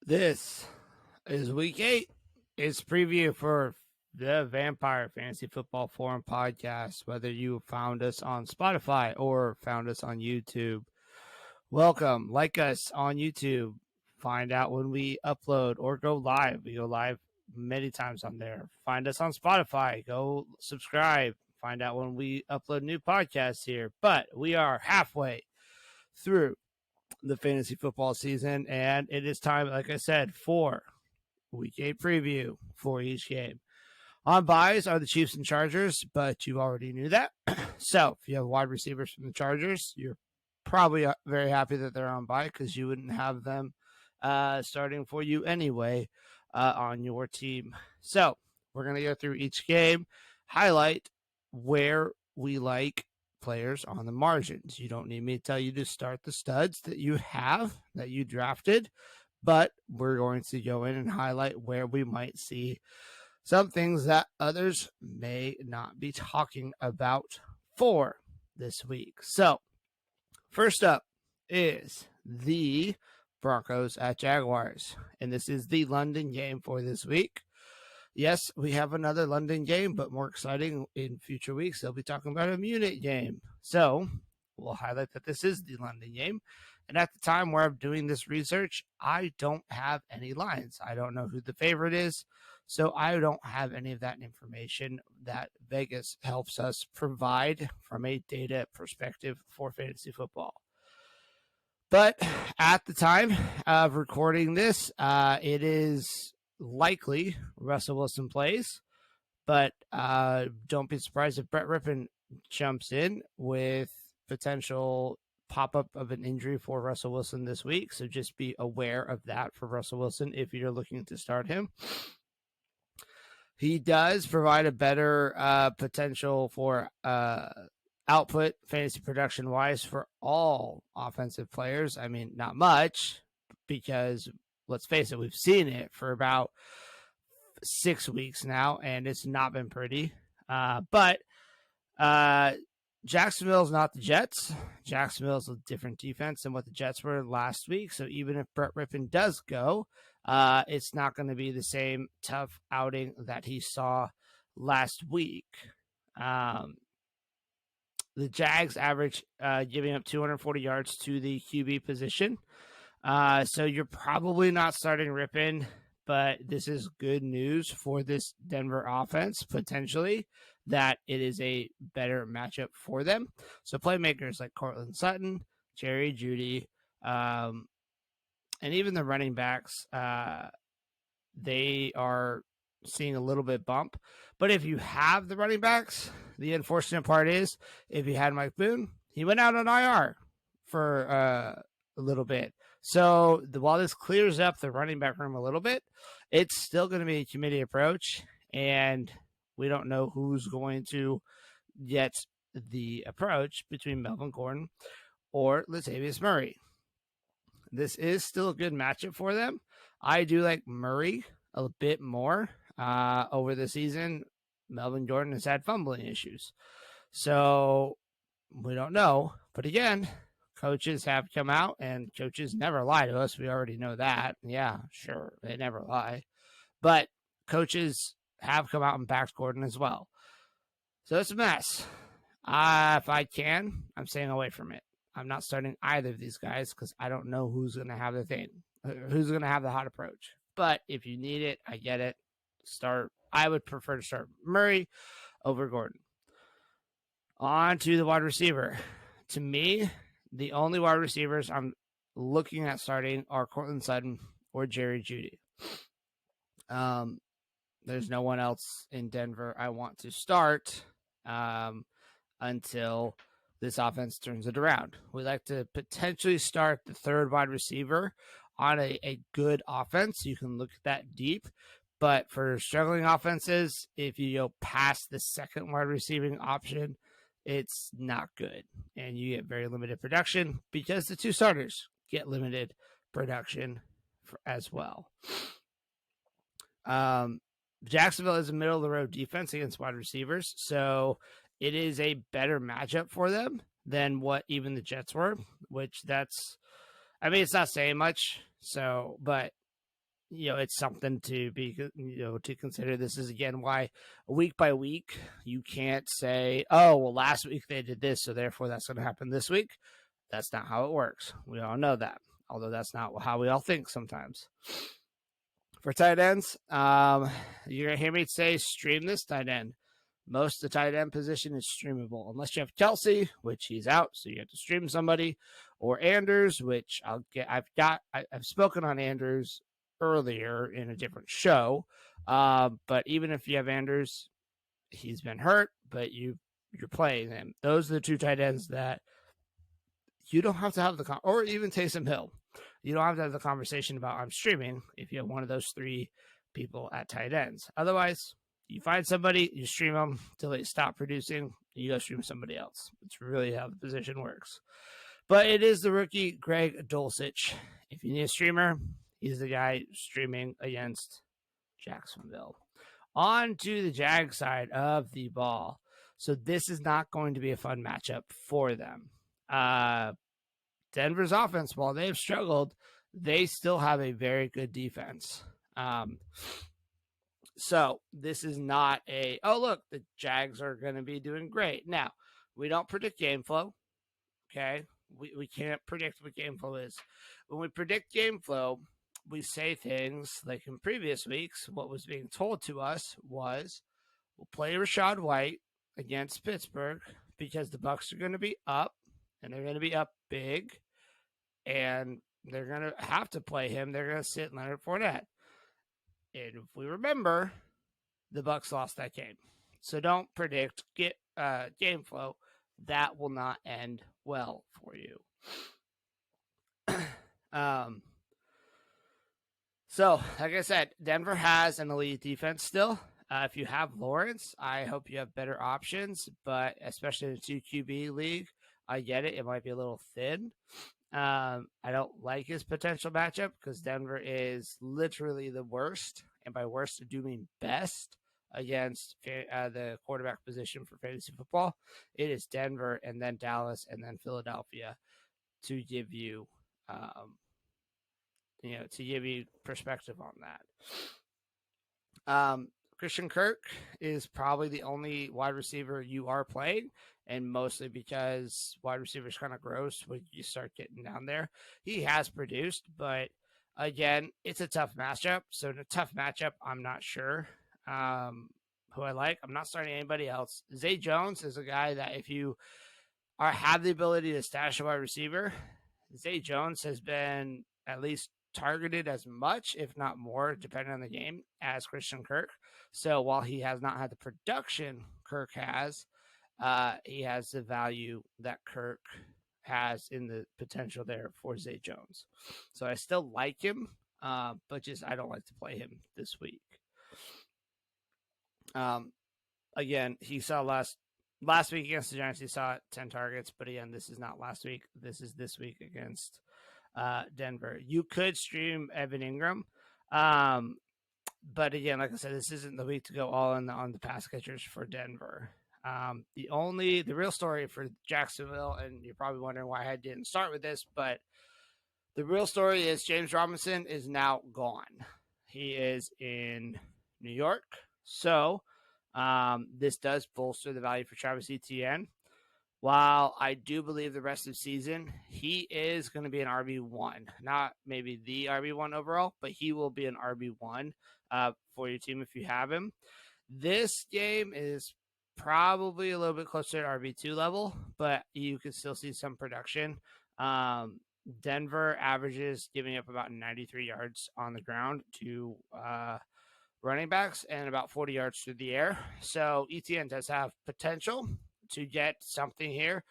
This is week 8. It's preview for the Vampire Fantasy Football Forum podcast. Whether you found us on Spotify or found us on YouTube, welcome. Like us on YouTube. Find out when we upload or go live. We go live many times on there. Find us on Spotify. Go subscribe. Find out when we upload new podcasts here. But we are halfway through the fantasy football season, and it is time, like I said, for week 8 preview for each game. On buys are the Chiefs and Chargers, but you already knew that. So if you have wide receivers from the Chargers, you're probably very happy that they're on buy because you wouldn't have them starting for you anyway on your team. So we're going to go through each game, highlight where we like players on the margins. You don't need me to tell you to start the studs that you have, that you drafted, but we're going to go in and highlight where we might see some things that others may not be talking about for this week. So, first up is the Broncos at Jaguars, and this is the London game for this week. Yes, we have another London game, but more exciting in future weeks. They'll be talking about a Munich game. So we'll highlight that this is the London game. And at the time where I'm doing this research, I don't have any lines. I don't know who the favorite is. So I don't have any of that information that Vegas helps us provide from a data perspective for fantasy football. But at the time of recording this, it is likely Russell Wilson plays, but don't be surprised if Brett Rippon jumps in with potential pop-up of an injury for Russell Wilson this week. So just be aware of that for Russell Wilson if you're looking to start him. He does provide a better potential for output fantasy production wise for all offensive players. I mean, not much because let's face it, we've seen it for about 6 weeks now, and it's not been pretty. But Jacksonville's not the Jets. Jacksonville's a different defense than what the Jets were last week. So even if Brett Rippon does go, it's not going to be the same tough outing that he saw last week. The Jags average giving up 240 yards to the QB position. So you're probably not starting Rippon, but this is good news for this Denver offense, potentially, that it is a better matchup for them. So playmakers like Courtland Sutton, Jerry Jeudy, and even the running backs, they are seeing a little bit bump. But if you have the running backs, the unfortunate part is if you had Mike Boone, he went out on IR for a little bit. So while this clears up the running back room a little bit, it's still going to be a committee approach, and we don't know who's going to get the approach between Melvin Gordon or Latavius Murray. This is still a good matchup for them. I do like Murray a bit more. Over the season, Melvin Gordon has had fumbling issues. So we don't know. But again, coaches have come out, and coaches never lie to us. We already know that. Yeah, sure, they never lie. But coaches have come out and backed Gordon as well. So it's a mess. If I can, I'm staying away from it. I'm not starting either of these guys because I don't know who's going to have the thing, who's going to have the hot approach. But if you need it, I get it. I would prefer to start Murray over Gordon. On to the wide receiver. To me, the only wide receivers I'm looking at starting are Courtland Sutton or Jerry Jeudy. There's no one else in Denver I want to start until this offense turns it around. We like to potentially start the third wide receiver on a good offense. You can look at that deep. But for struggling offenses, if you go past the second wide receiving option, it's not good. And you get very limited production because the two starters get limited production as well. Jacksonville is a middle of the road defense against wide receivers. So it is a better matchup for them than what even the Jets were, which it's not saying much. So, but it's something to be, to consider. This is again why week by week you can't say, oh, well, last week they did this, so therefore that's going to happen this week. That's not how it works. We all know that, although that's not how we all think sometimes. For tight ends, you're going to hear me say stream this tight end. Most of the tight end position is streamable, unless you have Kelsey, which he's out, so you have to stream somebody, or Anders, which I've spoken on Anders earlier in a different show. But even if you have Anders, he's been hurt, but you're playing him. Those are the two tight ends that you don't have to have or even Taysom Hill. You don't have to have the conversation about I'm streaming if you have one of those three people at tight ends. Otherwise, you find somebody, you stream them till they stop producing, you go stream somebody else. It's really how the position works. But it is the rookie Greg Dulcich. If you need a streamer, he's the guy streaming against Jacksonville. On to the Jag side of the ball. So this is not going to be a fun matchup for them. Denver's offense, while they've struggled, they still have a very good defense. So this is not look, the Jags are going to be doing great. Now, we don't predict game flow. Okay. We can't predict what game flow is. When we predict game flow, we say things like in previous weeks, what was being told to us was we'll play Rachaad White against Pittsburgh because the Bucs are going to be up and they're going to be up big and they're going to have to play him. They're going to sit Leonard Fournette. And if we remember, the Bucs lost that game. So don't predict game flow. That will not end well for you. So, like I said, Denver has an elite defense still. If you have Lawrence, I hope you have better options. But especially in the 2QB league, I get it. It might be a little thin. I don't like his potential matchup because Denver is literally the worst. And by worst, I do mean best against the quarterback position for fantasy football. It is Denver and then Dallas and then Philadelphia to give you, to give you perspective on that. Christian Kirk is probably the only wide receiver you are playing, and mostly because wide receiver is kind of gross when you start getting down there. He has produced, but again, it's a tough matchup. So in a tough matchup, I'm not sure who I like. I'm not starting anybody else. Zay Jones is a guy that if you have the ability to stash a wide receiver, Zay Jones has been at least targeted as much, if not more, depending on the game, as Christian Kirk. So while he has not had the production Kirk has, he has the value that Kirk has in the potential there for Zay Jones. So I still like him, but just I don't like to play him this week. Again, he saw last week against the Giants, he saw 10 targets, but again, this is not last week. This is this week against Denver. You could stream Evan Ingram. But again, like I said, this isn't the week to go all in on the pass catchers for Denver. The real story for Jacksonville, and you're probably wondering why I didn't start with this, but the real story is James Robinson is now gone. He is in New York. So this does bolster the value for Travis Etienne. While I do believe the rest of the season, he is going to be an RB1. Not maybe the RB1 overall, but he will be an RB1 for your team if you have him. This game is probably a little bit closer to RB2 level, but you can still see some production. Denver averages giving up about 93 yards on the ground to running backs and about 40 yards through the air. So Etienne does have potential to get something here,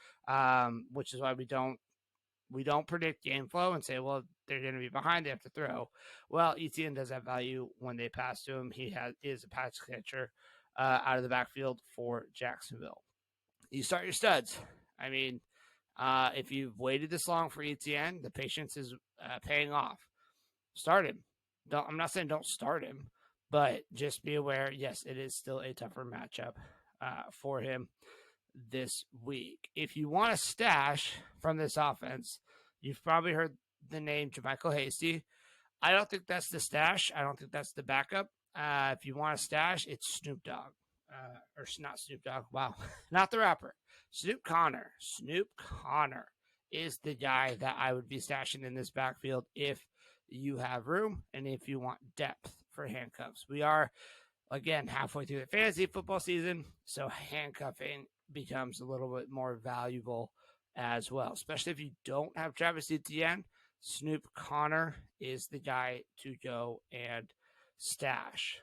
which is why we don't predict game flow and say, well, they're going to be behind, they have to throw. Well, Etienne does have value when they pass to him. He is a pass catcher out of the backfield for Jacksonville. You start your studs. I mean, if you've waited this long for Etienne, the patience is paying off. Start him. I'm not saying don't start him, but just be aware, yes, it is still a tougher matchup for him this week. If you want to stash from this offense, you've probably heard the name JaMycal Hasty. I don't think that's the stash. I don't think that's the backup. If you want a stash, it's Snoop Dogg. Or not Snoop Dogg. Wow. Not the rapper. Snoop Connor. Snoop Connor is the guy that I would be stashing in this backfield if you have room and if you want depth for handcuffs. We are, again, halfway through the fantasy football season, so handcuffing becomes a little bit more valuable as well, especially if you don't have Travis Etienne. Snoop Connor is the guy to go and stash.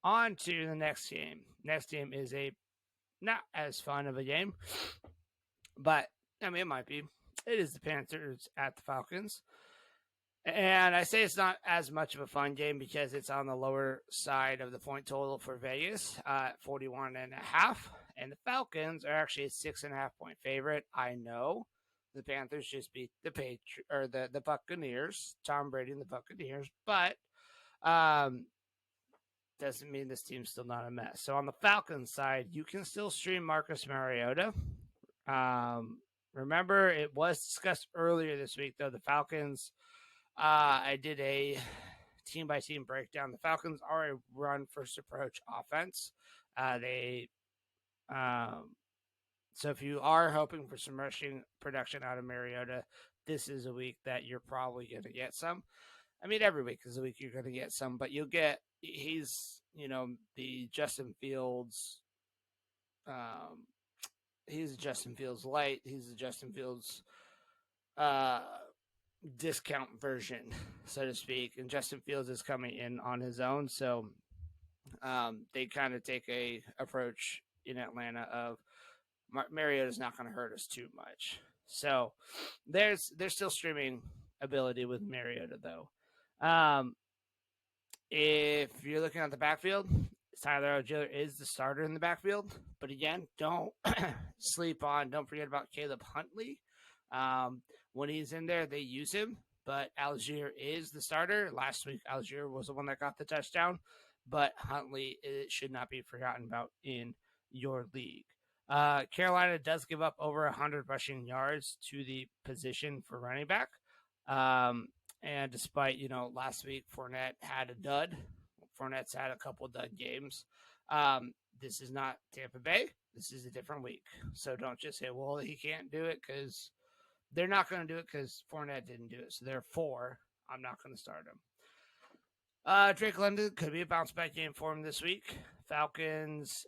On to the next game. Next game is a not as fun of a game, but I mean, it might be. It is the Panthers at the Falcons. And I say it's not as much of a fun game because it's on the lower side of the point total for Vegas at 41.5. And the Falcons are actually a 6.5 point favorite. I know the Panthers just beat the Buccaneers, Tom Brady and the Buccaneers, but doesn't mean this team's still not a mess. So on the Falcons side, you can still stream Marcus Mariota. Remember, it was discussed earlier this week, though, the Falcons, I did a team-by-team breakdown. The Falcons are a run-first approach offense. So if you are hoping for some rushing production out of Mariota, this is a week that you're probably going to get some. I mean, every week is a week you're going to get some, but he's, the Justin Fields, he's a Justin Fields light. He's a Justin Fields discount version, so to speak. And Justin Fields is coming in on his own, so they kind of take a approach in Atlanta of Mariota's not going to hurt us too much. So there's still streaming ability with Mariota, though. If you're looking at the backfield, Tyler Algier is the starter in the backfield. But again, don't don't forget about Caleb Huntley. When he's in there, they use him. But Algier is the starter. Last week, Algier was the one that got the touchdown. But Huntley, it should not be forgotten about in your league. Carolina does give up over 100 rushing yards to the position for running back. And despite, last week Fournette had a dud. Fournette's had a couple dud games. This is not Tampa Bay. This is a different week. So don't just say, well, he can't do it because they're not going to do it because Fournette didn't do it. So therefore, I'm not going to start him. Drake London could be a bounce back game for him this week. Falcons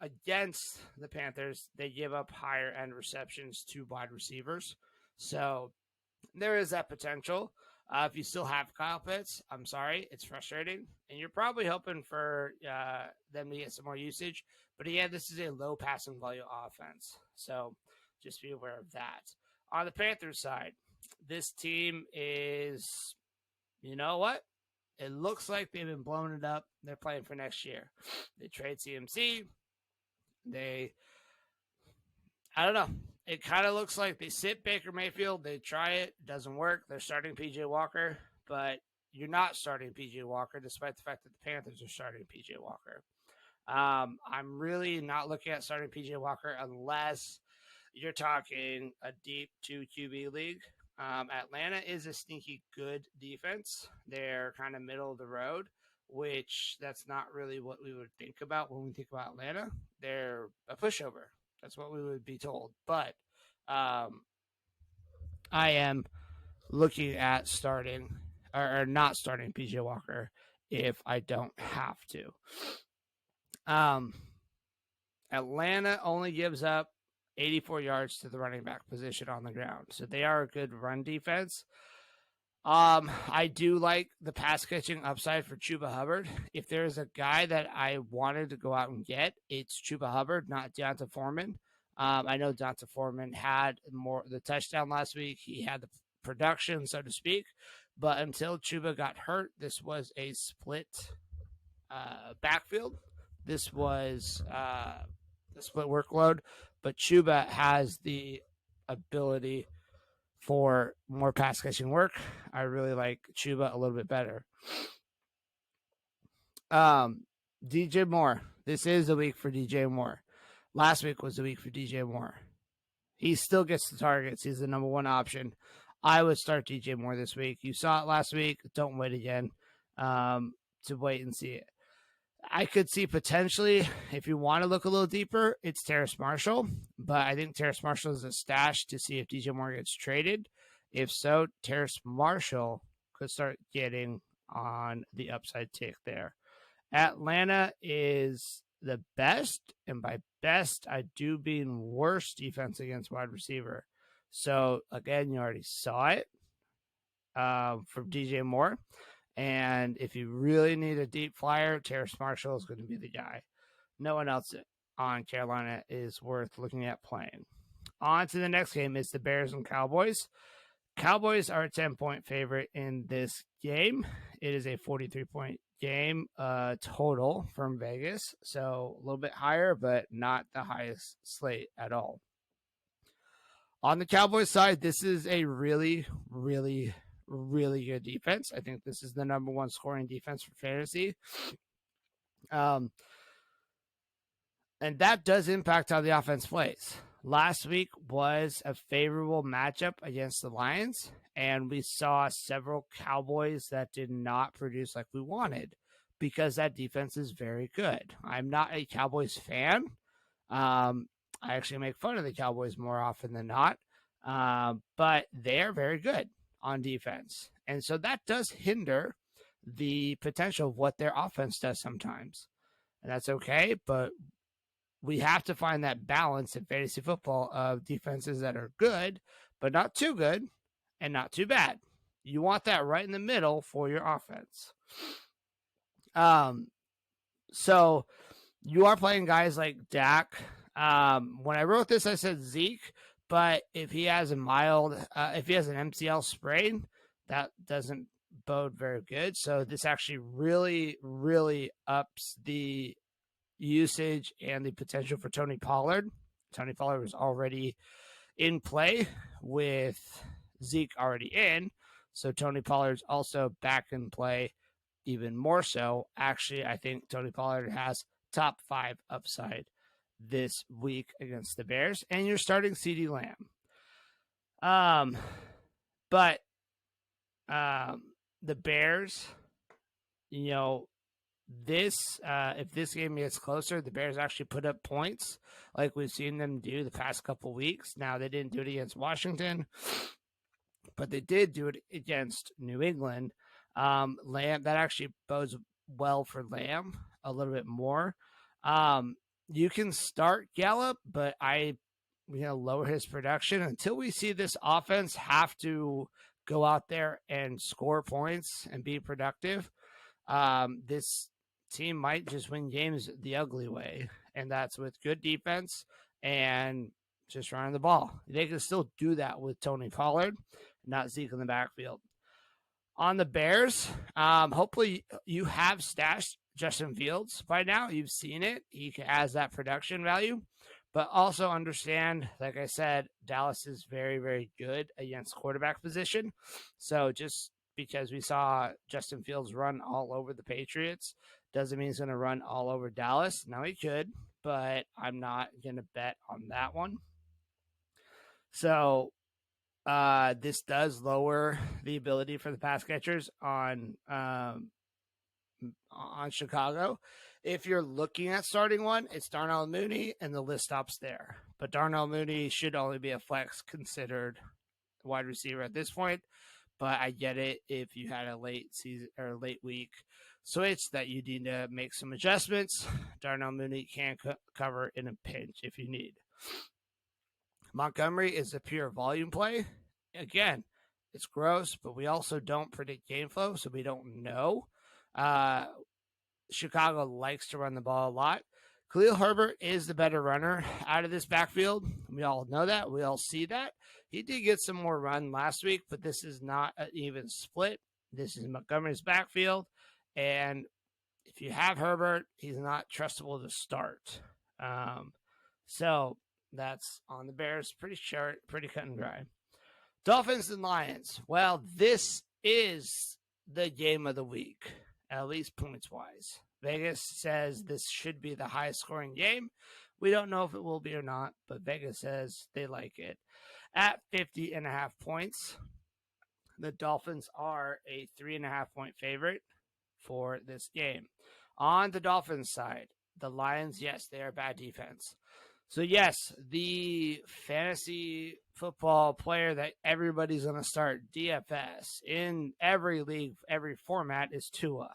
against the Panthers, they give up higher end receptions to wide receivers. So there is that potential. If you still have Kyle Pitts, I'm sorry, it's frustrating. And you're probably hoping for them to get some more usage. But again, this is a low passing volume offense. So just be aware of that. On the Panthers side, this team is, you know what? It looks like they've been blowing it up. They're playing for next year. They trade CMC. I don't know. It kind of looks like they sit Baker Mayfield. They try it. It doesn't work. They're starting PJ Walker, but you're not starting PJ Walker despite the fact that the Panthers are starting PJ Walker. I'm really not looking at starting PJ Walker unless you're talking a deep 2 QB league. Atlanta is a sneaky good defense. They're kind of middle of the road, which that's not really what we would think about when we think about Atlanta. They're a pushover. That's what we would be told. But I am looking at starting or not starting PJ Walker if I don't have to. Atlanta only gives up 84 yards to the running back position on the ground. So they are a good run defense. I do like the pass catching upside for Chuba Hubbard. If there's a guy that I wanted to go out and get, it's Chuba Hubbard, not D'Onta Foreman. I know D'Onta Foreman had the touchdown last week. He had the production, so to speak. But until Chuba got hurt, this was a split backfield. This was the split workload. But Chuba has the ability for more pass catching work. I really like Chuba a little bit better. DJ Moore. This is a week for DJ Moore. Last week was a week for DJ Moore. He still gets the targets. He's the number one option. I would start DJ Moore this week. You saw it last week. Don't wait again to wait and see it. I could see potentially, if you want to look a little deeper, it's Terrace Marshall. But I think Terrace Marshall is a stash to see if DJ Moore gets traded. If so, Terrace Marshall could start getting on the upside tick there. Atlanta is the best, and by best, I do mean worst defense against wide receiver. So, again, you already saw it from DJ Moore. And if you really need a deep flyer, Terrace Marshall is going to be the guy. No one else on Carolina is worth looking at playing. On to the next game is the Bears and Cowboys. Cowboys are a 10-point favorite in this game. It is a 43-point game total from Vegas. So a little bit higher, but not the highest slate at all. On the Cowboys side, this is a really, really, really good defense. I think this is the number one scoring defense for fantasy. And that does impact how the offense plays. Last week was a favorable matchup against the Lions, and we saw several Cowboys that did not produce like we wanted because that defense is very good. I'm not a Cowboys fan. I actually make fun of the Cowboys more often than not, but they are very good on defense. And so that does hinder the potential of what their offense does sometimes. And that's okay, but we have to find that balance in fantasy football of defenses that are good, but not too good and not too bad. You want that right in the middle for your offense. So you are playing guys like Dak. When I wrote this, I said Zeke, but if he has a mild, if he has an MCL sprain, that doesn't bode very good. So this actually really, really ups the usage and the potential for Tony Pollard. Tony Pollard was already in play with Zeke already in. So Tony Pollard's also back in play even more so. Actually, I think Tony Pollard has top 5 upside this week against the Bears. And you're starting CeeDee Lamb. But the Bears, you know, this if this game gets closer, the Bears actually put up points like we've seen them do the past couple weeks. Now they didn't do it against Washington, but they did do it against New England. Lamb, that actually bodes well for Lamb a little bit more. You can start Gallup, but I lower his production until we see this offense have to go out there and score points and be productive. This team might just win games the ugly way, and that's with good defense and just running the ball. They can still do that with Tony Pollard, not Zeke in the backfield. On the Bears, hopefully you have stashed Justin Fields by now. You've seen it. He has that production value, but also understand, like I said, Dallas is very, very good against quarterback position. So just because we saw Justin Fields run all over the Patriots doesn't mean he's going to run all over Dallas. Now he could, but I'm not going to bet on that one. So this does lower the ability for the pass catchers on Chicago. If you're looking at starting one, it's Darnell Mooney, and the list stops there. But Darnell Mooney should only be a flex considered wide receiver at this point. But I get it if you had a late season or late week switch that you need to make some adjustments. Darnell Mooney can cover in a pinch if you need. Montgomery is a pure volume play. Again, it's gross, but we also don't predict game flow, so we don't know. Chicago likes to run the ball a lot. Khalil Herbert is the better runner out of this backfield. We all know that. We all see that. He did get some more run last week, but this is not an even split. This is Montgomery's backfield. And if you have Herbert, he's not trustable to start. So that's on the Bears. Pretty short, pretty cut and dry. Dolphins and Lions. Well, this is the game of the week, at least points-wise. Vegas says this should be the highest scoring game. We don't know if it will be or not, but Vegas says they like it. At 50.5 points, the Dolphins are a 3.5-point favorite for this game. On the Dolphins side, the Lions, yes, they are bad defense. So, yes, the fantasy football player that everybody's going to start DFS in every league, every format is Tua.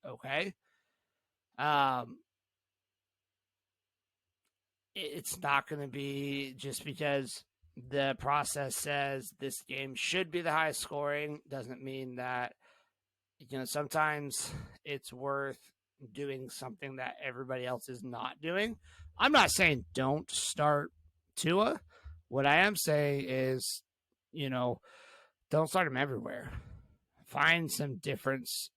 Okay? It's not going to be just because the process says this game should be the highest scoring, doesn't mean that, sometimes it's worth doing something that everybody else is not doing. I'm not saying don't start Tua. What I am saying is, don't start him everywhere. Find some differences.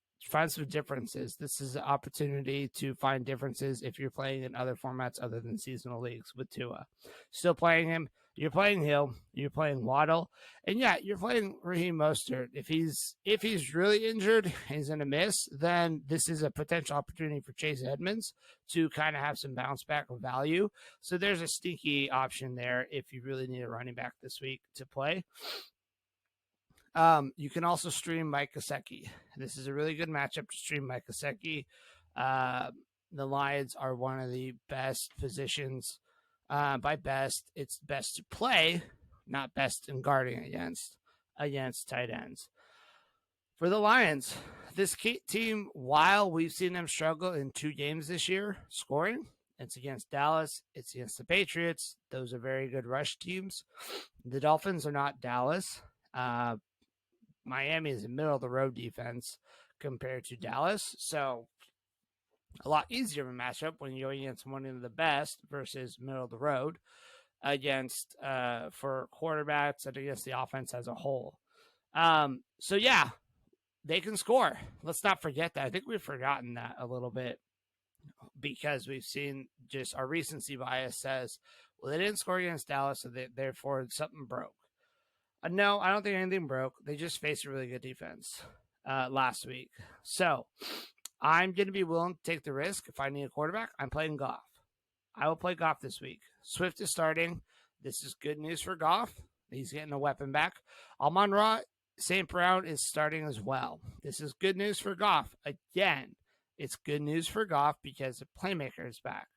This is an opportunity to find differences if you're playing in other formats other than seasonal leagues with Tua. Still playing him. You're playing Hill. You're playing Waddle. And yeah, you're playing Raheem Mostert. If he's really injured, he's going to miss, then this is a potential opportunity for Chase Edmonds to kind of have some bounce back value. So there's a sneaky option there if you really need a running back this week to play. You can also stream Mike Gesicki. This is a really good matchup to stream Mike Gesicki. The Lions are one of the best positions. By best, it's best to play, not best in guarding against tight ends. For the Lions, this team, while we've seen them struggle in 2 games this year scoring, it's against Dallas, it's against the Patriots. Those are very good rush teams. The Dolphins are not Dallas. Miami is a middle-of-the-road defense compared to Dallas. So a lot easier of a matchup when you're going against one of the best versus middle-of-the-road against for quarterbacks and against the offense as a whole. So, yeah, they can score. Let's not forget that. I think we've forgotten that a little bit because we've seen just our recency bias says, well, they didn't score against Dallas, so therefore something broke. No, I don't think anything broke. They just faced a really good defense last week. So I'm going to be willing to take the risk. If I need a quarterback, I'm playing Goff. I will play Goff this week. Swift is starting. This is good news for Goff. He's getting a weapon back. Amon-Ra St. Brown is starting as well. This is good news for Goff. Again, it's good news for Goff because the playmaker is back.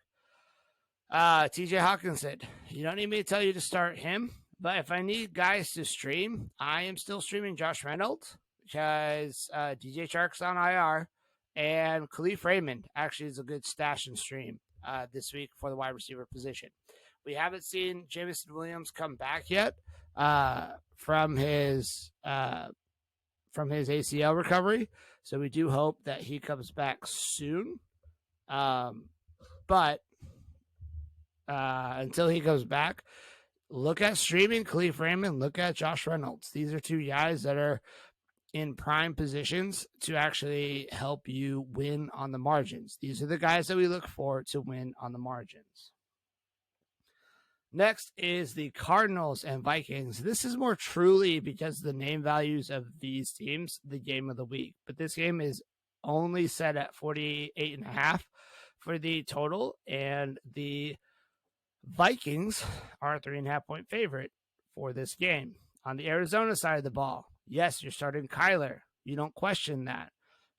TJ Hawkinson, you don't need me to tell you to start him. But if I need guys to stream, I am still streaming Josh Reynolds because DJ Chark's on IR. And Khalif Raymond actually is a good stash and stream this week for the wide receiver position. We haven't seen Jameson Williams come back yet from his ACL recovery. So we do hope that he comes back soon. But until he comes back, look at streaming Khalif Raymond, look at Josh Reynolds. These are 2 guys that are in prime positions to actually help you win on the margins. These are the guys that we look for to win on the margins. Next is the Cardinals and Vikings. This is more truly because of the name values of these teams, the game of the week. But this game is only set at 48.5 for the total, and the Vikings are a 3.5-point favorite for this game. On the Arizona side of the ball, yes, you're starting Kyler. You don't question that.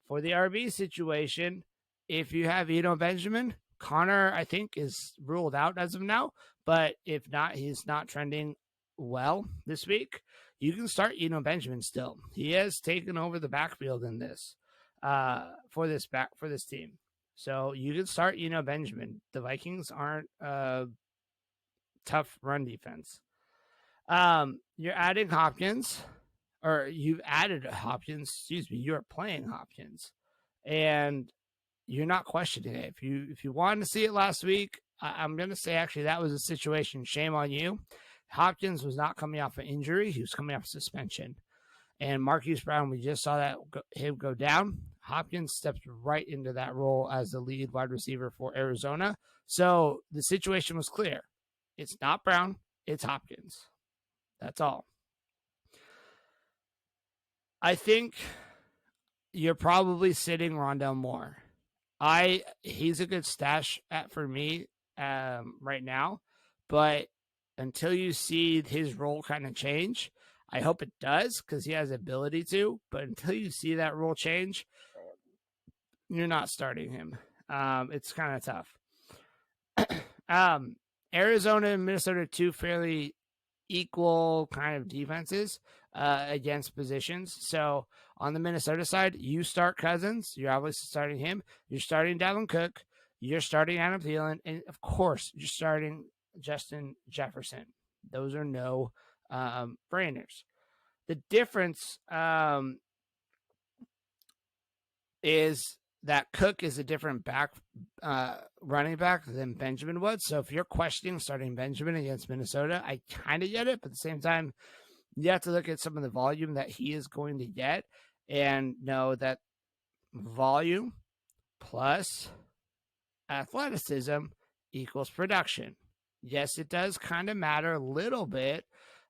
For the RB situation, if you have Eno Benjamin, Connor, I think, is ruled out as of now. But if not, he's not trending well this week. You can start Eno Benjamin still. He has taken over the backfield in this for this team. So you can start Eno Benjamin. The Vikings aren't tough run defense. You're adding Hopkins, or you've added Hopkins. You're playing Hopkins, and you're not questioning it. If you wanted to see it last week, I'm going to say actually that was a situation. Shame on you. Hopkins was not coming off an injury; he was coming off suspension. And Marquise Brown, we just saw him go down. Hopkins stepped right into that role as the lead wide receiver for Arizona. So the situation was clear. It's not Brown, it's Hopkins. That's all. I think you're probably sitting Rondale Moore. He's a good stash for me right now, but until you see his role kind of change, I hope it does because he has the ability to, but until you see that rule change, you're not starting him. It's kind of tough. Arizona and Minnesota, two fairly equal kind of defenses against positions. So on the Minnesota side, you start Cousins. You're obviously starting him. You're starting Dalvin Cook. You're starting Adam Thielen. And, of course, you're starting Justin Jefferson. Those are no brainers. The difference is that Cook is a different running back than Benjamin Woods. So if you're questioning starting Benjamin against Minnesota, I kind of get it. But at the same time, you have to look at some of the volume that he is going to get and know that volume plus athleticism equals production. Yes, it does kind of matter a little bit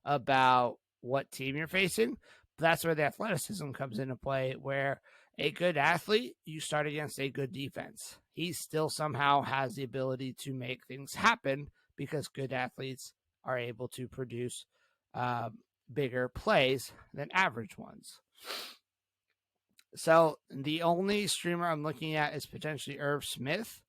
about what team you're facing. But that's where the athleticism comes into play, where a good athlete, you start against a good defense. He still somehow has the ability to make things happen because good athletes are able to produce bigger plays than average ones. So the only streamer I'm looking at is potentially Irv Smith.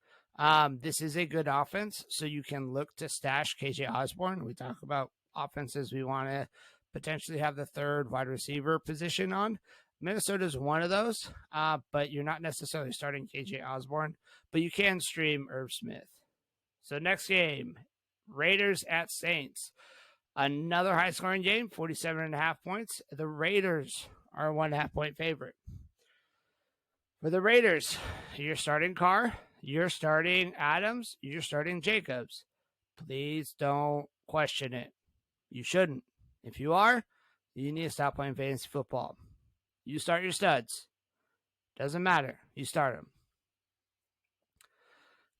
This is a good offense, so you can look to stash KJ Osborne. We talk about offenses we want to potentially have the third wide receiver position on. Minnesota is one of those, but you're not necessarily starting KJ Osborne, but you can stream Irv Smith. So next game, Raiders at Saints. Another high-scoring game, 47.5 points. The Raiders are a 1.5 point favorite. For the Raiders, you're starting Carr, you're starting Adams, you're starting Jacobs. Please don't question it. You shouldn't. If you are, you need to stop playing fantasy football. You start your studs. Doesn't matter. You start them.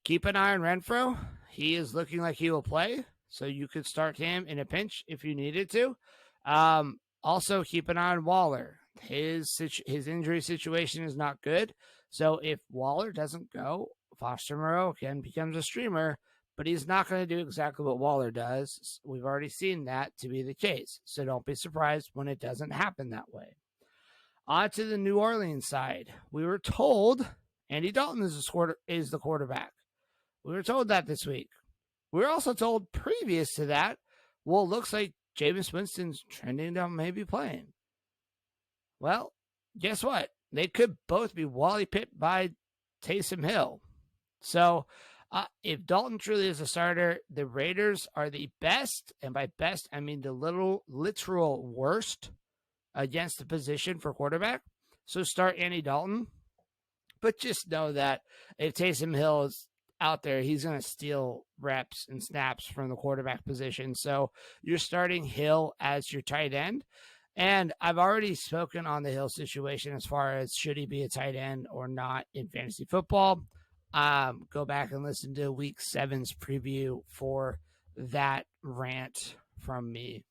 Keep an eye on Renfro. He is looking like he will play, so you could start him in a pinch if you needed to. Also, keep an eye on Waller. His injury situation is not good. So if Waller doesn't go, Foster Moreau again becomes a streamer, but he's not going to do exactly what Waller does. We've already seen that to be the case. So don't be surprised when it doesn't happen that way. On to the New Orleans side. We were told Andy Dalton is the quarterback. We were told that this week. We were also told previous to that, well, it looks like Jameis Winston's trending down maybe playing. Well, guess what? They could both be Wally Pipped by Taysom Hill. So if Dalton truly is a starter, the Raiders are the best, and by best, I mean the literal worst against the position for quarterback. So start Andy Dalton. But just know that if Taysom Hill is out there, he's going to steal reps and snaps from the quarterback position. So you're starting Hill as your tight end. And I've already spoken on the Hill situation as far as should he be a tight end or not in fantasy football. Go back and listen to week 7's preview for that rant from me.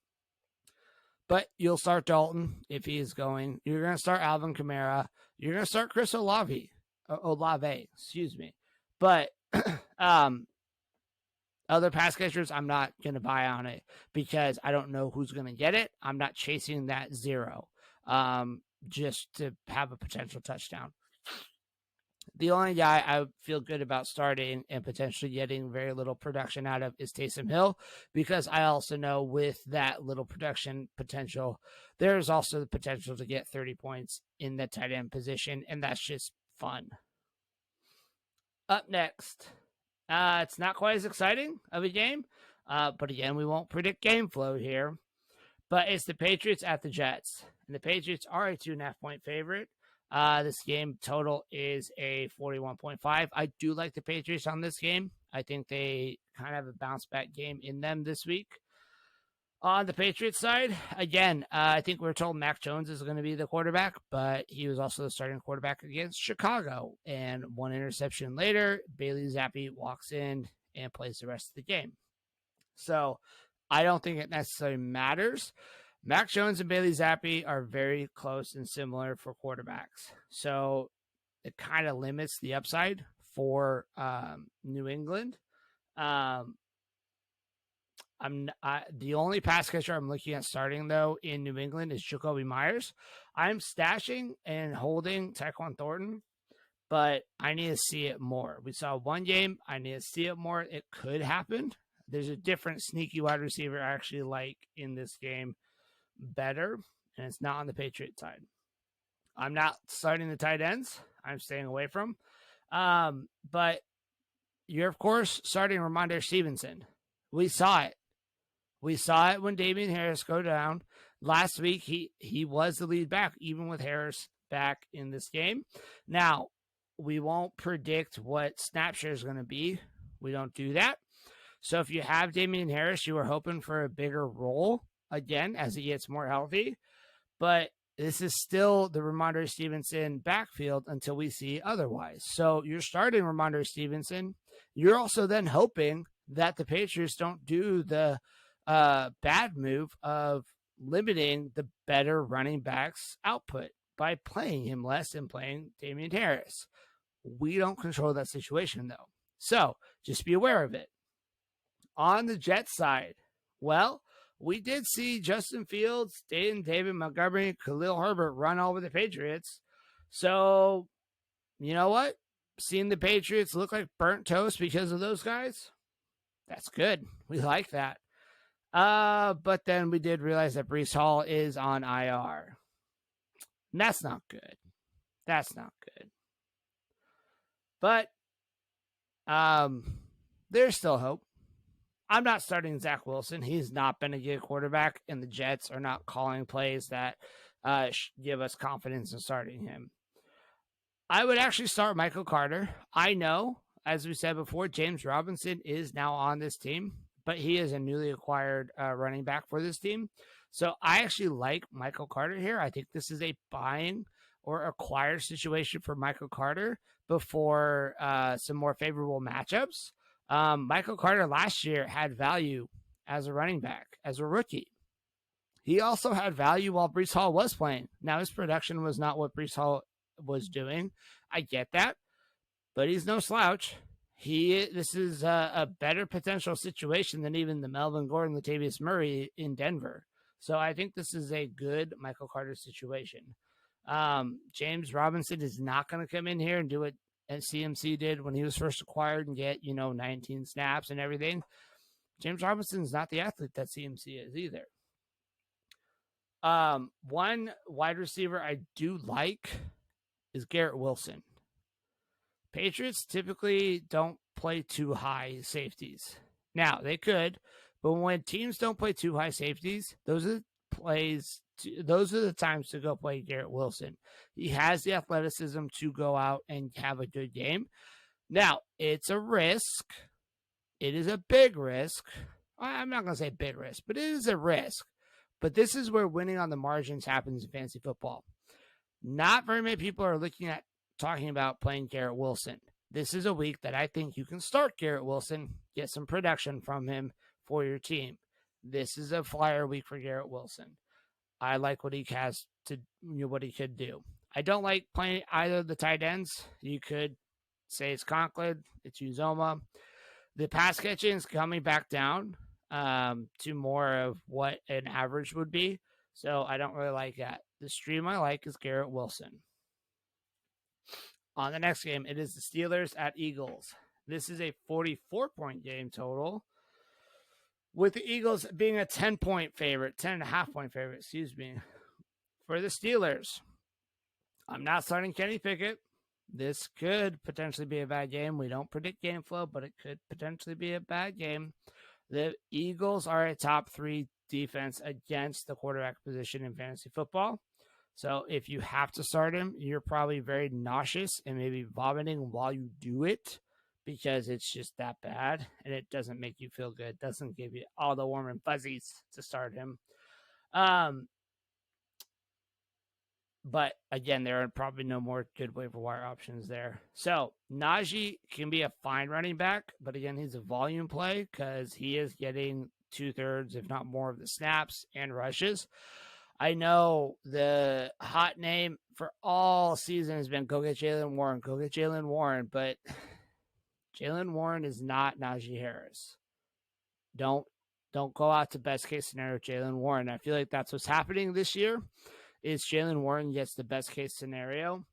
But you'll start Dalton if he is going. You're going to start Alvin Kamara. You're going to start Chris Olave, excuse me. But other pass catchers, I'm not going to buy on it because I don't know who's going to get it. I'm not chasing that 0 just to have a potential touchdown. The only guy I feel good about starting and potentially getting very little production out of is Taysom Hill, because I also know with that little production potential, there's also the potential to get 30 points in the tight end position, and that's just fun. Up next, it's not quite as exciting of a game, but again, we won't predict game flow here, but it's the Patriots at the Jets, and the Patriots are a 2.5 point favorite. This game total is a 41.5. I do like the Patriots on this game. I think they kind of have a bounce back game in them this week. On the Patriots side, again, I think we were told Mac Jones is going to be the quarterback, but he was also the starting quarterback against Chicago. And one interception later, Bailey Zappi walks in and plays the rest of the game. So I don't think it necessarily matters. Mac Jones and Bailey Zappi are very close and similar for quarterbacks. So it kind of limits the upside for New England. The only pass catcher I'm looking at starting though in New England is Jacoby Myers. I'm stashing and holding Tyquan Thornton, but I need to see it more. We saw one game. I need to see it more. It could happen. There's a different sneaky wide receiver I actually like in this game better, and it's not on the Patriot side. I'm not starting the tight ends. I'm staying away from. But you're, of course, starting Rhamondre Stevenson. We saw it. We saw it when Damien Harris go down. Last week, he was the lead back, even with Harris back in this game. Now, we won't predict what snap share is going to be. We don't do that. So if you have Damien Harris, you are hoping for a bigger role, again, as he gets more healthy. But this is still the Rhamondre Stevenson backfield until we see otherwise. So you're starting Rhamondre Stevenson. You're also then hoping that the Patriots don't do the bad move of limiting the better running back's output by playing him less and playing Damien Harris. We don't control that situation, though. So just be aware of it. On the Jets side, well, we did see Justin Fields, David Montgomery, Khalil Herbert run over the Patriots. So, you know what? Seeing the Patriots look like burnt toast because of those guys, that's good. We like that. But then we did realize that Breece Hall is on IR. And that's not good. That's not good. But there's still hope. I'm not starting Zach Wilson. He's not been a good quarterback, and the Jets are not calling plays that give us confidence in starting him. I would actually start Michael Carter. I know, as we said before, James Robinson is now on this team, but he is a newly acquired running back for this team. So I actually like Michael Carter here. I think this is a buying or acquire situation for Michael Carter before some more favorable matchups. Michael Carter last year had value as a running back, as a rookie. He also had value while Breece Hall was playing. Now, his production was not what Breece Hall was doing. I get that, but he's no slouch. This is a better potential situation than even the Melvin Gordon, Latavius Murray in Denver. So I think this is a good Michael Carter situation. James Robinson is not going to come in here and do it as CMC did when he was first acquired and get, 19 snaps and everything. James Robinson's not the athlete that CMC is either. One wide receiver I do like is Garrett Wilson. Patriots typically don't play too high safeties. Now, they could, but when teams don't play too high safeties, those are the times to go play Garrett Wilson. He has the athleticism to go out and have a good game. Now, it's a risk. It is a big risk. I'm not going to say big risk, but it is a risk. But this is where winning on the margins happens in fantasy football. Not very many people are talking about playing Garrett Wilson. This is a week that I think you can start Garrett Wilson, get some production from him for your team. This is a flyer week for Garrett Wilson. I like what he has to, what he could do. I don't like playing either of the tight ends. You could say it's Conklin, it's Uzoma. The pass catching is coming back down to more of what an average would be. So I don't really like that. The stream I like is Garrett Wilson. On the next game, it is the Steelers at Eagles. This is a 44-point game total, with the Eagles being a 10-point favorite, 10.5-point favorite, excuse me. For the Steelers, I'm not starting Kenny Pickett. This could potentially be a bad game. We don't predict game flow, but it could potentially be a bad game. The Eagles are a top 3 defense against the quarterback position in fantasy football. So if you have to start him, you're probably very nauseous and maybe vomiting while you do it because it's just that bad and it doesn't make you feel good. It doesn't give you all the warm and fuzzies to start him. But again, there are probably no more good waiver wire options there. So Najee can be a fine running back, but again, he's a volume play because he is getting 2/3, if not more, of the snaps and rushes. I know the hot name for all season has been go get Jaylen Warren, but Jaylen Warren is not Najee Harris. Don't Don't go out to best case scenario Jaylen Warren. I feel like that's what's happening this year. Is Jaylen Warren gets the best case scenario,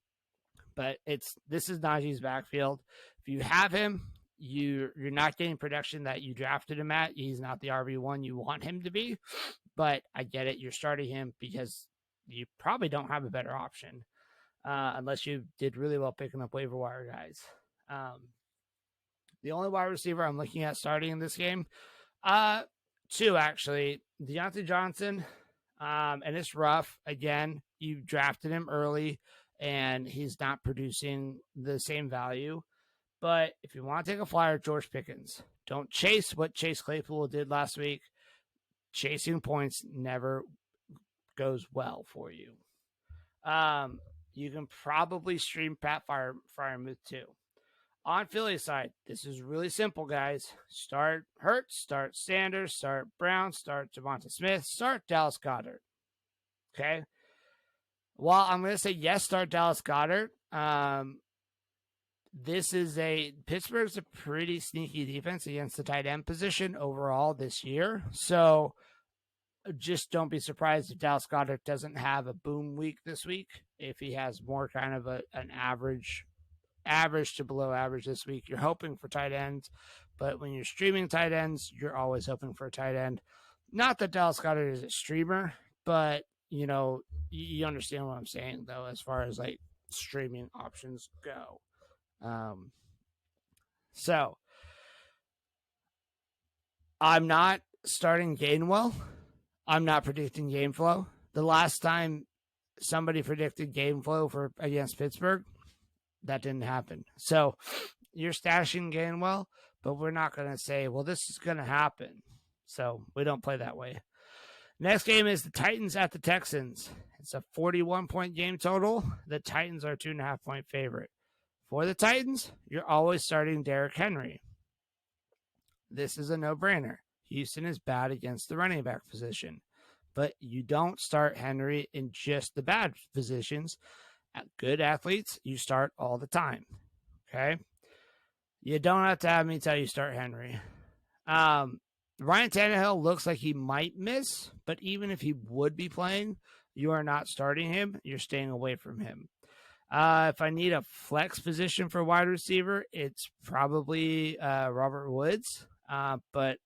but this is Najee's backfield. If you have him, you're not getting production that you drafted him at. He's not the RB1 you want him to be, but I get it. You're starting him because you probably don't have a better option unless you did really well picking up waiver wire guys. The only wide receiver I'm looking at starting in this game, two actually, Deontay Johnson, and it's rough. Again, you drafted him early, and he's not producing the same value. But if you want to take a flyer, George Pickens. Don't chase what Chase Claypool did last week. Chasing points never goes well for you. You can probably stream Pat Freiermuth too. On Philly's side, this is really simple, guys. Start Hurts, start Sanders, start Brown, start Devonta Smith, start Dallas Goedert. Okay? Well, I'm going to say yes, start Dallas Goedert. Pittsburgh's a pretty sneaky defense against the tight end position overall this year. So just don't be surprised if Dallas Goedert doesn't have a boom week this week. If he has more kind of an average to below average this week, you're hoping for tight ends. But when you're streaming tight ends, you're always hoping for a tight end. Not that Dallas Goedert is a streamer, but you understand what I'm saying though, as far as like streaming options go. So I'm not starting Gainwell. I'm not predicting game flow. The last time somebody predicted game flow against Pittsburgh, that didn't happen. So you're stashing Gainwell, but we're not going to say, well, this is going to happen. So we don't play that way. Next game is the Titans at the Texans. It's a 41-point game total. The Titans are 2.5-point favorite. For the Titans, you're always starting Derrick Henry. This is a no-brainer. Houston is bad against the running back position, but you don't start Henry in just the bad positions. Good athletes, you start all the time. Okay? You don't have to have me tell you start Henry. Ryan Tannehill looks like he might miss, but even if he would be playing, you are not starting him. You're staying away from him. If I need a flex position for wide receiver, it's probably Robert Woods, but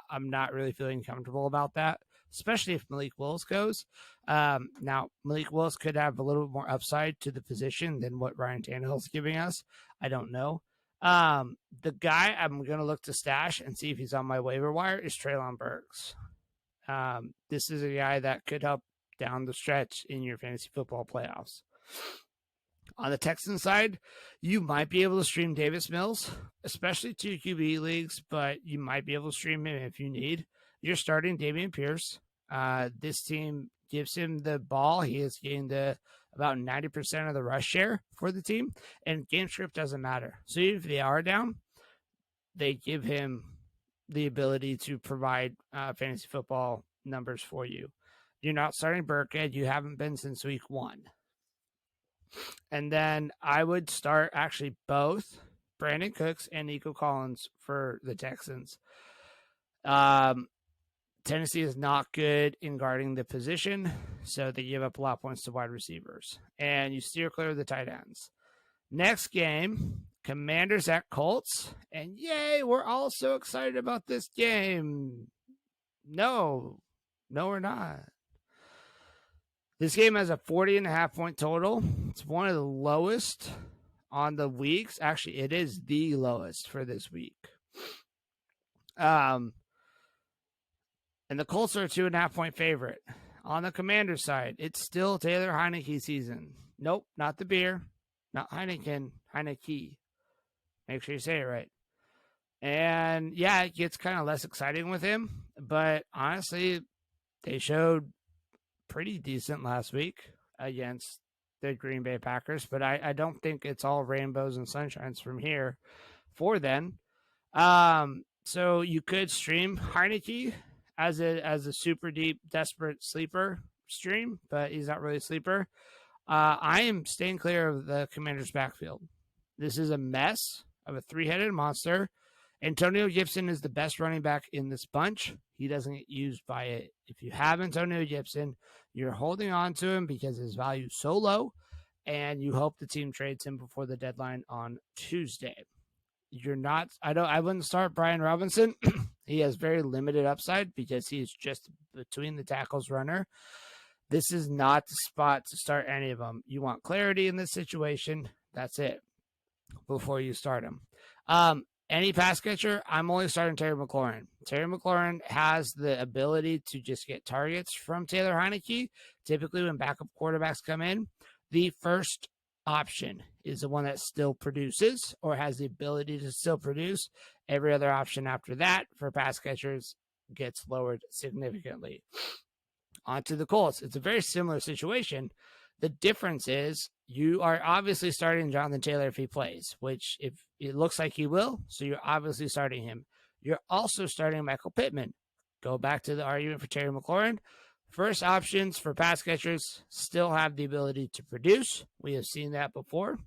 I'm not really feeling comfortable about that, especially if Malik Willis goes. Now, Malik Willis could have a little more upside to the position than what Ryan Tannehill's giving us. I don't know. The guy I'm going to look to stash and see if he's on my waiver wire is Treylon Burks. This is a guy that could help down the stretch in your fantasy football playoffs. On the Texans side, you might be able to stream Davis Mills, especially 2 QB leagues, but you might be able to stream him if you need. You're starting Dameon Pierce. This team gives him the ball. He is getting about 90% of the rush share for the team, and game script doesn't matter. So even if they are down, they give him the ability to provide fantasy football numbers for you. You're not starting Burkhead. You haven't been since week 1. And then I would start actually both Brandon Cooks and Nico Collins for the Texans. Tennessee is not good in guarding the position, so they give up a lot of points to wide receivers. And you steer clear of the tight ends. Next game, Commanders at Colts. And yay, we're all so excited about this game. No, we're not. This game has a 40.5-point total. It's one of the lowest on the weeks. Actually, it is the lowest for this week. And the Colts are a 2.5-point favorite. On the Commander side, it's still Taylor Heineke season. Nope, not the beer. Not Heineken. Heineke. Make sure you say it right. And yeah, it gets kind of less exciting with him. But honestly, they showed pretty decent last week against the Green Bay Packers. But I don't think it's all rainbows and sunshines from here for them. So you could stream Heineke as a super deep, desperate sleeper stream, but he's not really a sleeper. I am staying clear of the Commanders' backfield. This is a mess of a 3-headed monster, Antonio Gibson is the best running back in this bunch. He doesn't get used by it. If you have Antonio Gibson, you're holding on to him because his value is so low, and you hope the team trades him before the deadline on Tuesday. You're not. I wouldn't start Brian Robinson. He has very limited upside because he's just between the tackles runner. This is not the spot to start any of them. You want clarity in this situation. That's it before you start him. Any pass catcher, I'm only starting Terry McLaurin. Terry McLaurin has the ability to just get targets from Taylor Heinicke. Typically, when backup quarterbacks come in, the first option is the one that still produces or has the ability to still produce. Every other option after that for pass catchers gets lowered significantly. On to the Colts. It's a very similar situation. The difference is you are obviously starting Jonathan Taylor if he plays, which if it looks like he will, so you're obviously starting him. You're also starting Michael Pittman. Go back to the argument for Terry McLaurin. First options for pass catchers still have the ability to produce. We have seen that before.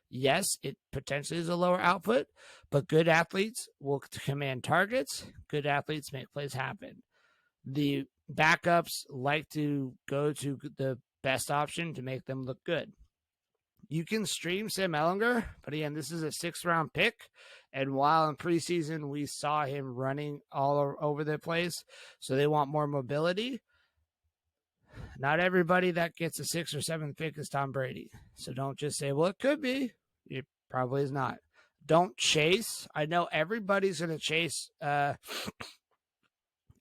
Yes, it potentially is a lower output, but good athletes will command targets. Good athletes make plays happen. The backups like to go to the best option to make them look good. You can stream Sam Ehlinger, but again, this is a 6th-round pick. And while in preseason we saw him running all over the place, so they want more mobility, not everybody that gets a 6th or 7th pick is Tom Brady. So don't just say, well, it could be. It probably is not. Don't chase. I know everybody's going to chase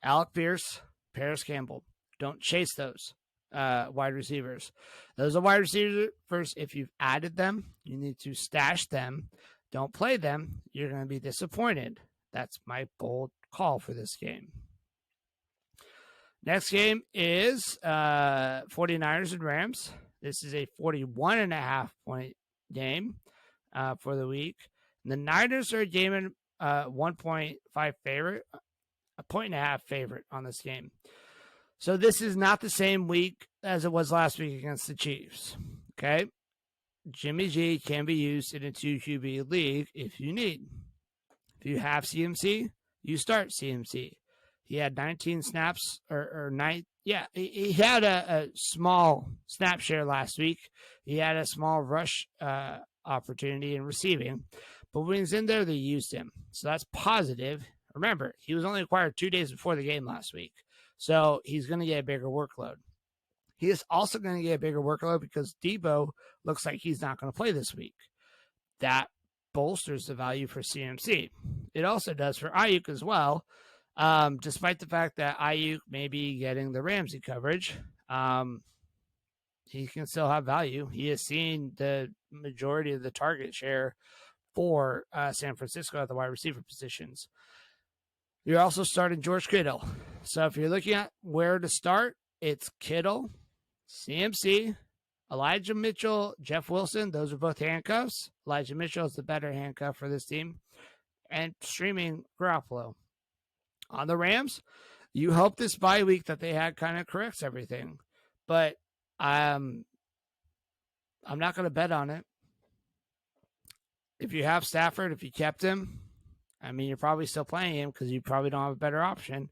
Alec Pierce, Paris Campbell. Don't chase those wide receivers. Those are wide receivers. First, if you've added them, you need to stash them. Don't play them. You're going to be disappointed. That's my bold call for this game. Next game is 49ers and Rams. This is a 41.5 point game for the week. And the Niners are a game in 1.5 favorite, a 1.5 favorite on this game. So this is not the same week as it was last week against the Chiefs. Okay? Jimmy G can be used in a 2 QB league if you need. If you have CMC, you start CMC. He had 19 snaps or 9. Yeah, he had a small snap share last week. He had a small rush opportunity in receiving. But when he's in there, they used him. So that's positive. Remember, he was only acquired 2 days before the game last week. So he's going to get a bigger workload. He is also going to get a bigger workload because Debo looks like he's not going to play this week. That bolsters the value for CMC. It also does for Ayuk as well. Despite the fact that Ayuk may be getting the Ramsey coverage, he can still have value. He has seen the majority of the target share for San Francisco at the wide receiver positions. You're also starting George Kittle. So if you're looking at where to start, it's Kittle, CMC, Elijah Mitchell, Jeff Wilson. Those are both handcuffs. Elijah Mitchell is the better handcuff for this team. And streaming Garoppolo. On the Rams, you hope this bye week that they had kind of corrects everything. But I'm not going to bet on it. If you have Stafford, if you kept him, I mean, you're probably still playing him because you probably don't have a better option.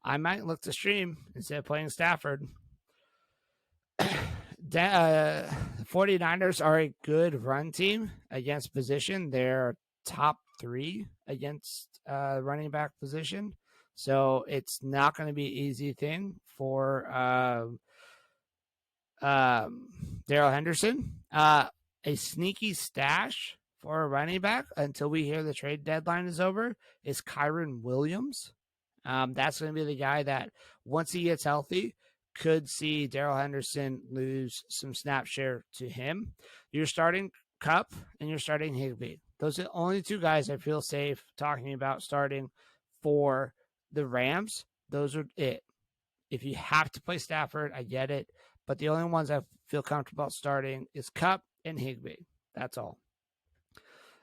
I might look to stream instead of playing Stafford. The 49ers are a good run team against position. They're top 3 against running back position. So it's not going to be an easy thing for Darrell Henderson. A sneaky stash for a running back until we hear the trade deadline is over is Kyren Williams. That's going to be the guy that once he gets healthy could see Darrell Henderson lose some snap share to him. You're starting Kupp and you're starting Higbee. Those are the only 2 guys I feel safe talking about starting for the Rams. Those are it. If you have to play Stafford, I get it. But the only ones I feel comfortable starting is Kupp and Higbee. That's all.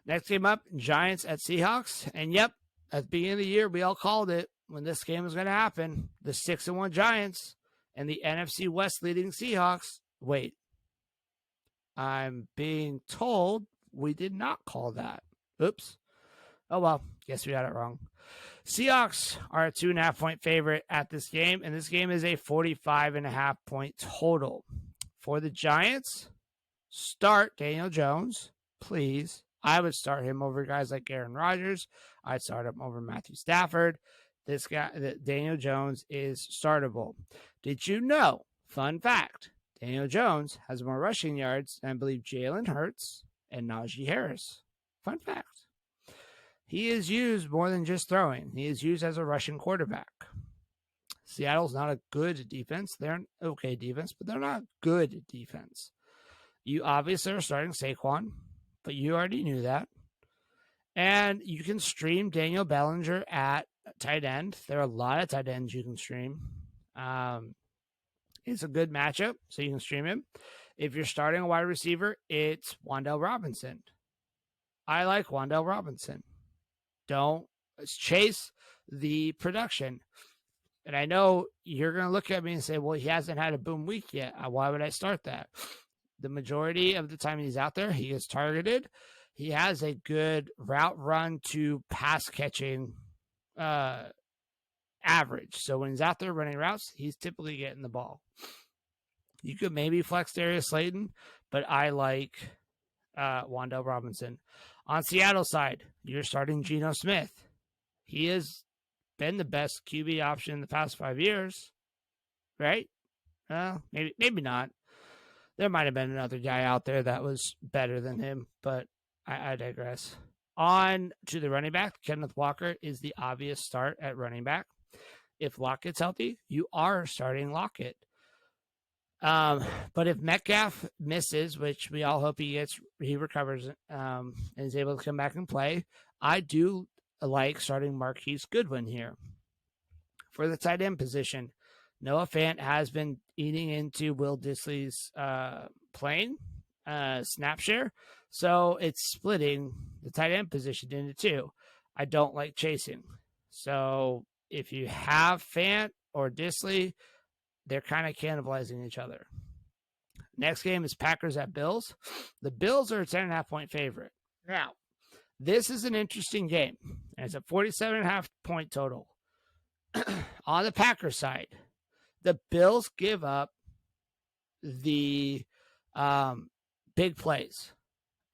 Next game up, Giants at Seahawks. And yep, at the beginning of the year, we all called it when this game was going to happen. The 6-1 Giants and the NFC West leading Seahawks. Wait, I'm being told we did not call that. Oops. Oh, well, guess we got it wrong. Seahawks are a 2.5-point favorite at this game, and this game is a 45.5-point total. For the Giants, start Daniel Jones, please. I would start him over guys like Aaron Rodgers. I'd start him over Matthew Stafford. This guy, Daniel Jones, is startable. Did you know? Fun fact: Daniel Jones has more rushing yards than I believe Jalen Hurts and Najee Harris. Fun fact. He is used more than just throwing. He is used as a rushing quarterback. Seattle's not a good defense. They're an okay defense, but they're not good defense. You obviously are starting Saquon, but you already knew that. And you can stream Daniel Bellinger at tight end. There are a lot of tight ends you can stream. It's a good matchup, so you can stream him. If you're starting a wide receiver, it's Wan'Dale Robinson. I like Wan'Dale Robinson. Don't chase the production. And I know you're going to look at me and say, well, he hasn't had a boom week yet. Why would I start that? The majority of the time he's out there, he is targeted. He has a good route run to pass catching average. So when he's out there running routes, he's typically getting the ball. You could maybe flex Darius Slayton, but I like Wan'Dale Robinson. On Seattle side, you're starting Geno Smith. He has been the best QB option in the past 5 years, right? Maybe not. There might have been another guy out there that was better than him, but I digress. On to the running back, Kenneth Walker is the obvious start at running back. If Lockett's healthy, you are starting Lockett. But if Metcalf misses, which we all hope he recovers and is able to come back and play, I do like starting Marquise Goodwin here. For the tight end position, Noah Fant has been eating into Will Dissly's playing snap share, so it's splitting the tight end position into two. I don't like chasing. So if you have Fant or Dissly, they're kind of cannibalizing each other. Next game is Packers at Bills. The Bills are a 10.5-point favorite. Now, this is an interesting game. And it's a 47.5-point total. On the Packers side, the Bills give up the big plays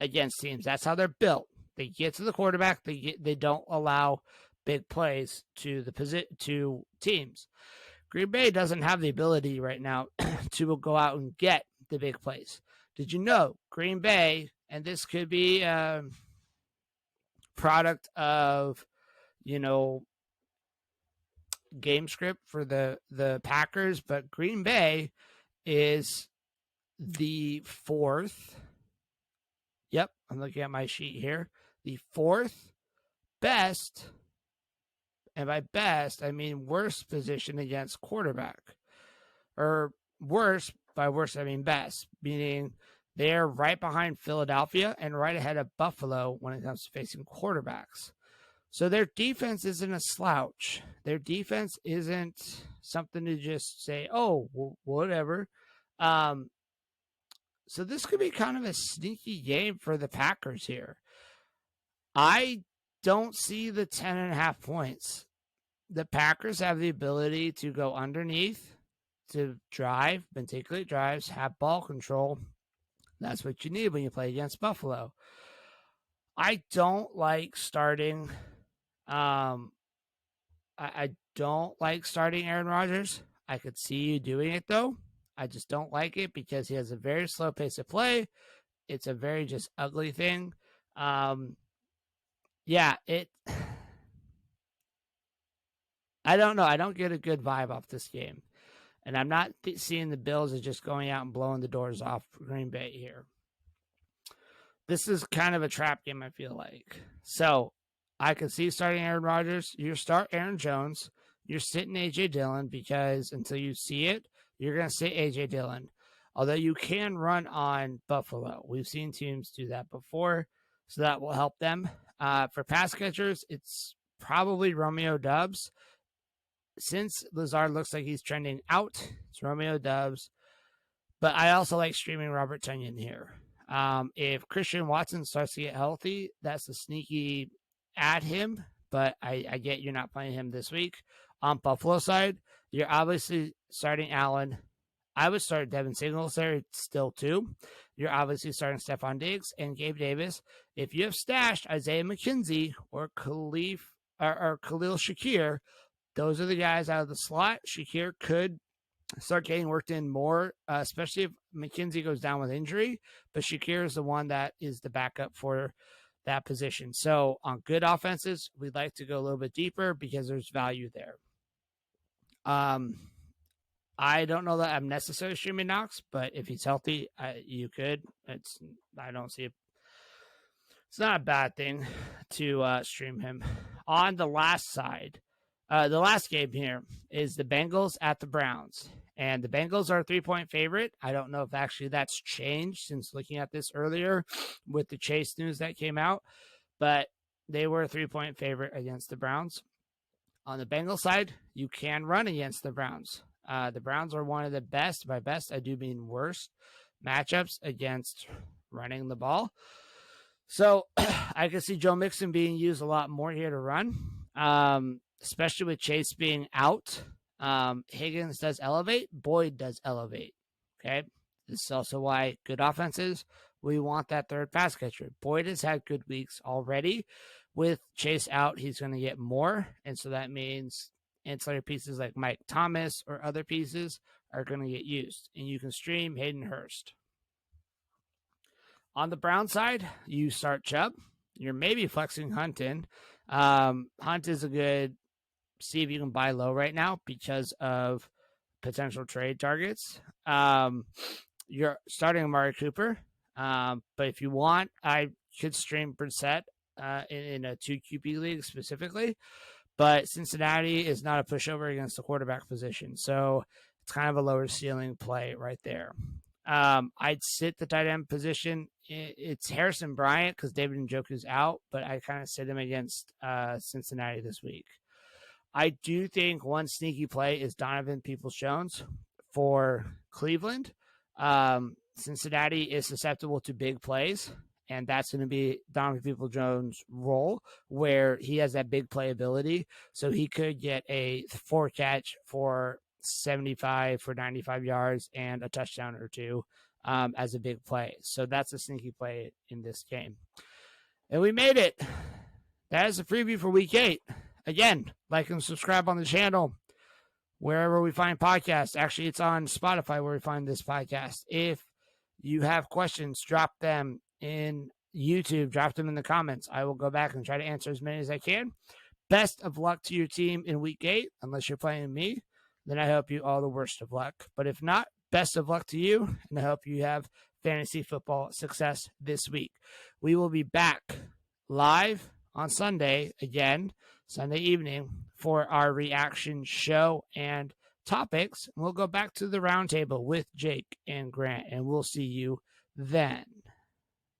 against teams. That's how they're built. They get to the quarterback. They don't allow big plays to teams. Green Bay doesn't have the ability right now to go out and get the big plays. Did you know Green Bay, and this could be a product of, game script for the Packers, but Green Bay is the fourth. Yep, I'm looking at my sheet here. The fourth best, and by best, I mean worst position against quarterback. Or worse, by worst, I mean best, meaning they're right behind Philadelphia and right ahead of Buffalo when it comes to facing quarterbacks. So their defense isn't a slouch. Their defense isn't something to just say, oh, whatever. So this could be kind of a sneaky game for the Packers here. I don't see the 10.5 points. The Packers have the ability to go underneath, to drive, manipulate drives, have ball control. That's what you need when you play against Buffalo. I don't like starting. I don't like starting Aaron Rodgers. I could see you doing it though. I just don't like it because he has a very slow pace of play. It's a very just ugly thing. I don't know. I don't get a good vibe off this game. And I'm not seeing the Bills as just going out and blowing the doors off Green Bay here. This is kind of a trap game, I feel like. So I can see starting Aaron Rodgers. You start Aaron Jones. You're sitting A.J. Dillon because until you see it, you're going to sit A.J. Dillon. Although you can run on Buffalo. We've seen teams do that before, so that will help them. For pass catchers, it's probably Romeo Doubs. Since Lazard looks like he's trending out, it's Romeo Doubs. But I also like streaming Robert Tonyan here. If Christian Watson starts to get healthy, that's a sneaky add him, but I get you're not playing him this week. On Buffalo side, you're obviously starting Allen. I would start Devin Singletary still too. You're obviously starting Stephon Diggs and Gabe Davis. If you have stashed Isaiah McKenzie or Khalil Shakir, those are the guys out of the slot. Shakir could start getting worked in more, especially if McKenzie goes down with injury. But Shakir is the one that is the backup for that position. So on good offenses, we'd like to go a little bit deeper because there's value there. I don't know that I'm necessarily streaming Knox, but if he's healthy, you could. I don't see it. It's not a bad thing to stream him. On the last side, the last game here is the Bengals at the Browns. And the Bengals are a 3-point favorite. I don't know if actually that's changed since looking at this earlier with the Chase news that came out, but they were a 3-point favorite against the Browns. On the Bengals side, you can run against the Browns. The Browns are one of the best, by best, I do mean worst, matchups against running the ball. So I can see Joe Mixon being used a lot more here to run, especially with Chase being out. Higgins does elevate. Boyd does elevate. Okay. This is also why good offenses, we want that third pass catcher. Boyd has had good weeks already. With Chase out, he's going to get more. And so that means ancillary pieces like Mike Thomas or other pieces are going to get used. And you can stream Hayden Hurst. On the Brown side, you start Chubb. You're maybe flexing Hunt in. Hunt is a good, see if you can buy low right now because of potential trade targets. You're starting Amari Cooper. But if you want, I could stream Brissett in a 2 QB league specifically. But Cincinnati is not a pushover against the quarterback position. So it's kind of a lower ceiling play right there. I'd sit the tight end position. It's Harrison Bryant because David Njoku's out, but I kind of sit him against Cincinnati this week. I do think one sneaky play is Donovan Peoples-Jones for Cleveland. Cincinnati is susceptible to big plays, and that's going to be Donovan Peoples-Jones' role where he has that big playability. So he could get a 4-catch for 75 for 95 yards and a touchdown or two as a big play. So that's a sneaky play in this game. And we made it. That is a preview for week 8. Again, like and subscribe on the channel wherever we find podcasts. Actually, it's on Spotify where we find this podcast. If you have questions, drop them in YouTube, drop them in the comments. I will go back and try to answer as many as I can. Best of luck to your team in week 8, unless you're playing me. Then I hope you all the worst of luck. But if not, best of luck to you, and I hope you have fantasy football success this week. We will be back live on Sunday, again, Sunday evening, for our reaction show and topics. We'll go back to the roundtable with Jake and Grant, and we'll see you then.